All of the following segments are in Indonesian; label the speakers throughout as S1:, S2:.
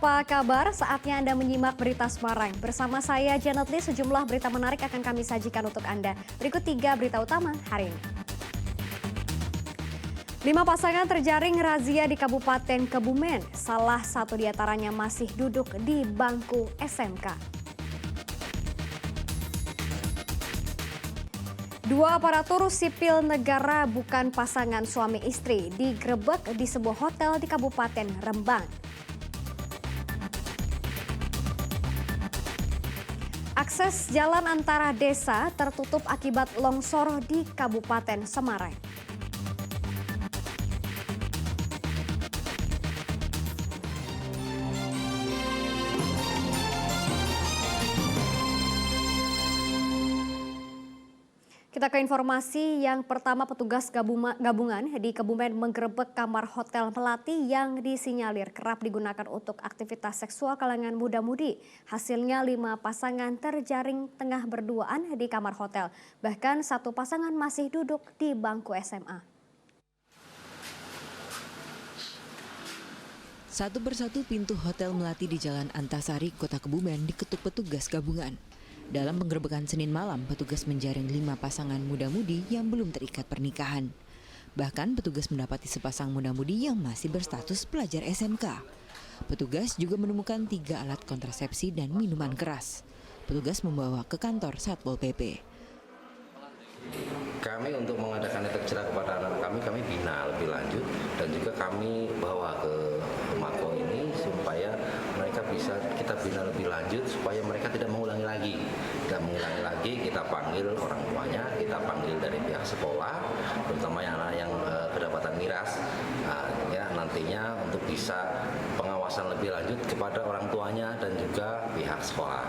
S1: apa kabar? Saatnya Anda menyimak berita Semarang. Bersama saya Janet Lee, sejumlah berita menarik akan kami sajikan untuk Anda. Berikut 3 berita utama hari ini. 5 pasangan terjaring razia di Kabupaten Kebumen. Salah satu diantaranya masih duduk di bangku SMK. 2 aparatur sipil negara bukan pasangan suami istri digerebek di sebuah hotel di Kabupaten Rembang. Akses jalan antara desa tertutup akibat longsor di Kabupaten Semarang. Kita ke informasi yang pertama, petugas gabungan di Kebumen menggerebek kamar hotel Melati yang disinyalir kerap digunakan untuk aktivitas seksual kalangan muda-mudi. Hasilnya 5 pasangan terjaring tengah berduaan di kamar hotel. Bahkan 1 pasangan masih duduk di bangku SMA.
S2: Satu persatu pintu hotel Melati di Jalan Antasari, Kota Kebumen diketuk petugas gabungan. Dalam penggerebekan Senin malam, petugas menjaring 5 pasangan muda-mudi yang belum terikat pernikahan. Bahkan petugas mendapati sepasang muda-mudi yang masih berstatus pelajar SMK. Petugas juga menemukan 3 alat kontrasepsi dan minuman keras. Petugas membawa ke kantor Satpol PP.
S3: Kami untuk mengadakan efek jerah kepada anak kami bina lebih lanjut dan juga kami bawa ke Mako ini supaya mereka bisa kita bina lebih lanjut supaya mereka tidak mengulangi lagi. Tidak mengulangi lagi, kita panggil orang tuanya, kita panggil dari pihak sekolah, terutama yang kedapatan miras, ya nantinya untuk bisa pengawasan lebih lanjut kepada orang tuanya dan juga pihak sekolah.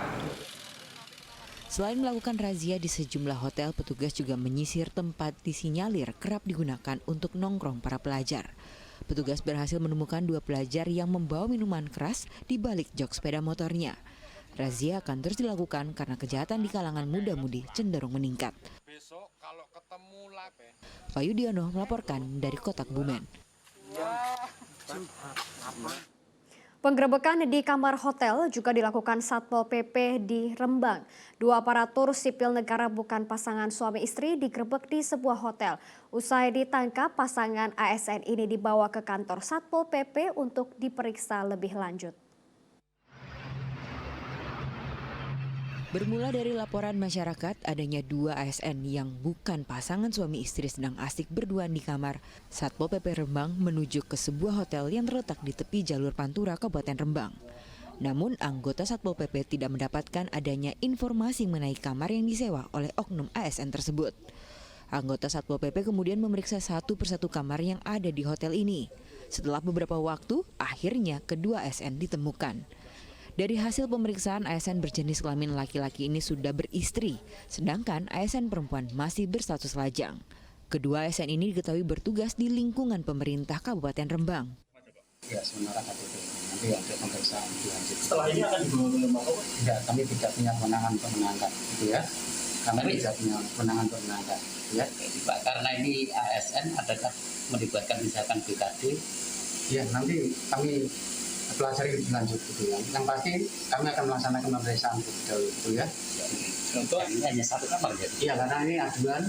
S2: Selain melakukan razia di sejumlah hotel, petugas juga menyisir tempat disinyalir kerap digunakan untuk nongkrong para pelajar. Petugas berhasil menemukan 2 pelajar yang membawa minuman keras di balik jok sepeda motornya. Razia akan terus dilakukan karena kejahatan di kalangan muda-mudi cenderung meningkat. Pak Yudiono melaporkan dari Kota Kebumen.
S1: Penggerebekan di kamar hotel juga dilakukan Satpol PP di Rembang. 2 aparatur sipil negara bukan pasangan suami istri digerebek di sebuah hotel. Usai ditangkap, pasangan ASN ini dibawa ke kantor Satpol PP untuk diperiksa lebih lanjut.
S2: Bermula dari laporan masyarakat adanya 2 ASN yang bukan pasangan suami istri sedang asik berduaan di kamar, Satpol PP Rembang menuju ke sebuah hotel yang terletak di tepi jalur Pantura, Kabupaten Rembang. Namun anggota Satpol PP tidak mendapatkan adanya informasi mengenai kamar yang disewa oleh oknum ASN tersebut. Anggota Satpol PP kemudian memeriksa satu persatu kamar yang ada di hotel ini. Setelah beberapa waktu, akhirnya kedua ASN ditemukan. Dari hasil pemeriksaan, ASN berjenis kelamin laki-laki ini sudah beristri, sedangkan ASN perempuan masih berstatus lajang. Kedua ASN ini diketahui bertugas di lingkungan pemerintah Kabupaten Rembang.
S4: Ya, sementara KTP. Nanti untuk pemeriksaan lanjut.
S5: Setelah ini akan dibawa ke Mako?
S4: Tidak, kami tidak punya kewenangan untuk mengangkat, gitu ya. Kami tidak punya kewenangan untuk mengangkat, ya.
S5: Pak, karena ini ASN, adakah melibatkan misalkan BKD?
S4: Ya, nanti kami pelajari lebih lanjut, gitu ya. Yang pasti kami akan melaksanakan pemeriksaan lebih dahulu, gitu ya.
S5: Contoh ini hanya 1 kamar, ya?
S4: Iya, karena ini aduan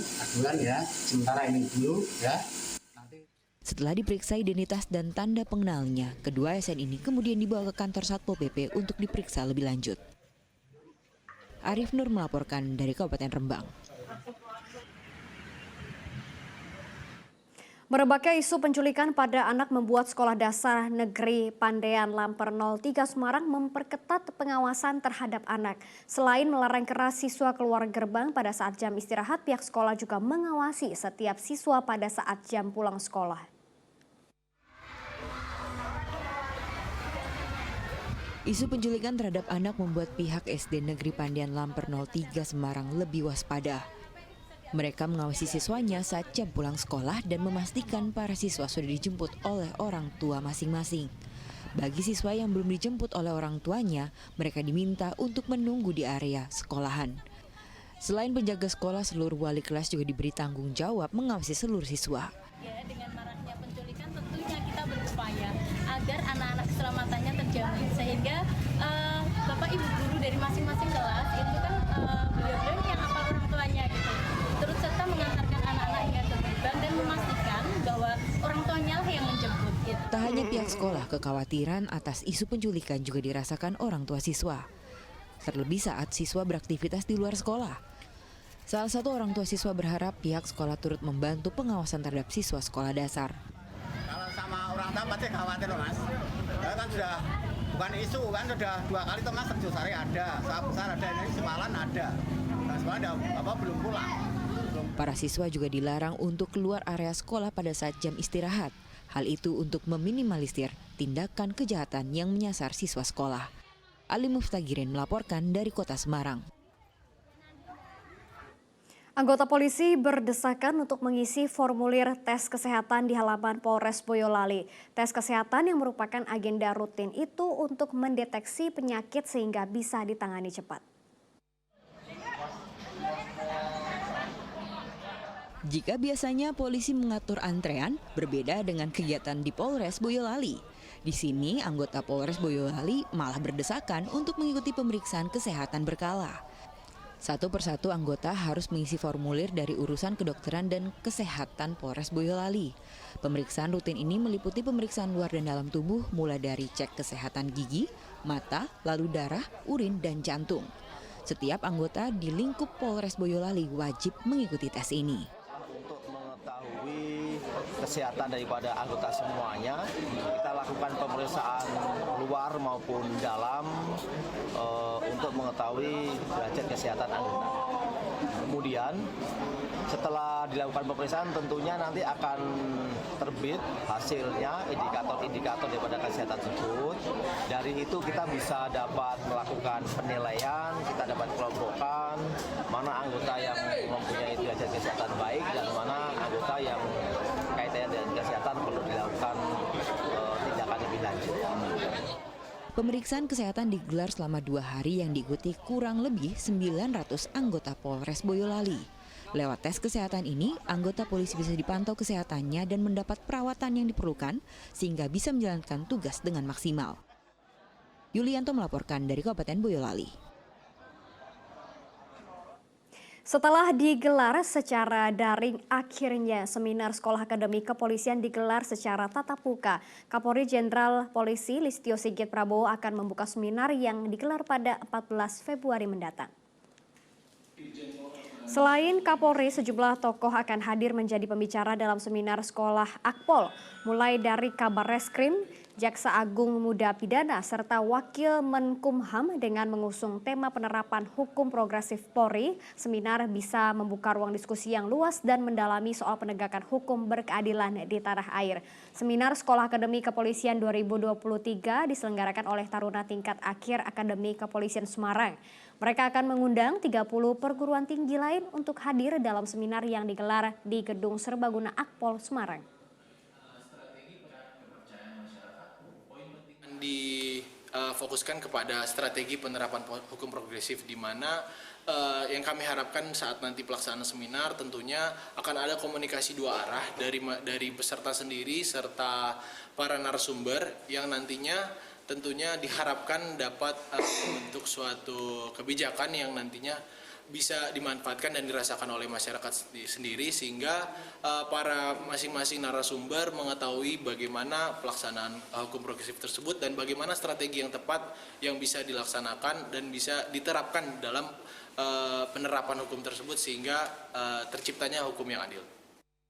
S4: ya. Sementara ini dulu, ya.
S2: Setelah diperiksa identitas dan tanda pengenalnya, kedua ASN ini kemudian dibawa ke kantor Satpol PP untuk diperiksa lebih lanjut. Arif Nur melaporkan dari Kabupaten Rembang.
S1: Merebaknya isu penculikan pada anak membuat Sekolah Dasar Negeri Pandean Lamper 03 Semarang memperketat pengawasan terhadap anak. Selain melarang keras siswa keluar gerbang pada saat jam istirahat, pihak sekolah juga mengawasi setiap siswa pada saat jam pulang sekolah.
S2: Isu penculikan terhadap anak membuat pihak SD Negeri Pandean Lamper 03 Semarang lebih waspada. Mereka mengawasi siswanya saat jam pulang sekolah dan memastikan para siswa sudah dijemput oleh orang tua masing-masing. Bagi siswa yang belum dijemput oleh orang tuanya, mereka diminta untuk menunggu di area sekolahan. Selain penjaga sekolah, seluruh wali kelas juga diberi tanggung jawab mengawasi seluruh siswa.
S6: Ya, dengan maraknya penculikan tentunya kita berupaya agar anak-anak keselamatannya terjamin, sehingga sehingga bapak ibu guru dari masing-masing kelas itu kan beliau-beliau yang hafal orang tuanya gitu, turut serta mengantarkan anak-anak hingga ke gerbang dan memastikan bahwa orang tuanya lah yang menjemput gitu.
S2: Tak hanya pihak sekolah, kekhawatiran atas isu penculikan juga dirasakan orang tua siswa. Terlebih saat siswa beraktivitas di luar sekolah. Salah satu orang tua siswa berharap pihak sekolah turut membantu pengawasan terhadap siswa sekolah dasar.
S7: Kalau sama orang tua pasti khawatir loh Mas. Karena kan sudah bukan isu kan, sudah 2 kali tuh Mas, Sari ada, Sahab Besar ada, ini Semalan ada. Dan semalam belum pulang.
S2: Para siswa juga dilarang untuk keluar area sekolah pada saat jam istirahat. Hal itu untuk meminimalisir tindakan kejahatan yang menyasar siswa sekolah. Ali Muftagirin melaporkan dari Kota Semarang.
S1: Anggota polisi berdesakan untuk mengisi formulir tes kesehatan di halaman Polres Boyolali. Tes kesehatan yang merupakan agenda rutin itu untuk mendeteksi penyakit sehingga bisa ditangani cepat.
S2: Jika biasanya polisi mengatur antrean, berbeda dengan kegiatan di Polres Boyolali. Di sini, anggota Polres Boyolali malah berdesakan untuk mengikuti pemeriksaan kesehatan berkala. Satu persatu anggota harus mengisi formulir dari urusan kedokteran dan kesehatan Polres Boyolali. Pemeriksaan rutin ini meliputi pemeriksaan luar dan dalam tubuh mulai dari cek kesehatan gigi, mata, lalu darah, urin, dan jantung. Setiap anggota di lingkup Polres Boyolali wajib mengikuti tes ini.
S8: Untuk mengetahui kesehatan daripada anggota semuanya, kita lakukan pemeriksaan luar maupun dalam untuk mengetahui derajat kesehatan anggota. Kemudian setelah dilakukan pemeriksaan tentunya nanti akan terbit hasilnya, indikator-indikator daripada kesehatan tersebut. Dari itu kita bisa dapat melakukan penilaian, kita dapat kelompokkan mana anggota yang mempunyai derajat kesehatan baik dan mana anggota yang kaitannya dengan kesehatan perlu dilakukan tindakan lebih lanjut.
S2: Pemeriksaan kesehatan digelar selama 2 hari yang diikuti kurang lebih 900 anggota Polres Boyolali. Lewat tes kesehatan ini, anggota polisi bisa dipantau kesehatannya dan mendapat perawatan yang diperlukan sehingga bisa menjalankan tugas dengan maksimal. Yulianto melaporkan dari Kabupaten Boyolali.
S1: Setelah digelar secara daring, akhirnya seminar Sekolah Akademi Kepolisian digelar secara tatap muka. Kapolri Jenderal Polisi Listio Sigit Prabowo akan membuka seminar yang digelar pada 14 Februari mendatang. Selain Kapolri, sejumlah tokoh akan hadir menjadi pembicara dalam seminar Sekolah Akpol, mulai dari Kabar Reskrim, Jaksa Agung Muda Pidana, serta Wakil Menkumham dengan mengusung tema penerapan hukum progresif Polri. Seminar bisa membuka ruang diskusi yang luas dan mendalami soal penegakan hukum berkeadilan di tanah air. Seminar Sekolah Akademi Kepolisian 2023 diselenggarakan oleh Taruna Tingkat Akhir Akademi Kepolisian Semarang. Mereka akan mengundang 30 perguruan tinggi lain untuk hadir dalam seminar yang digelar di Gedung Serbaguna Akpol Semarang.
S9: Difokuskan kepada strategi penerapan hukum progresif, di mana yang kami harapkan saat nanti pelaksanaan seminar tentunya akan ada komunikasi 2 arah dari peserta sendiri serta para narasumber yang nantinya tentunya diharapkan dapat membentuk suatu kebijakan yang nantinya bisa dimanfaatkan dan dirasakan oleh masyarakat sendiri, sehingga para masing-masing narasumber mengetahui bagaimana pelaksanaan hukum progresif tersebut dan bagaimana strategi yang tepat yang bisa dilaksanakan dan bisa diterapkan dalam penerapan hukum tersebut sehingga terciptanya hukum yang adil.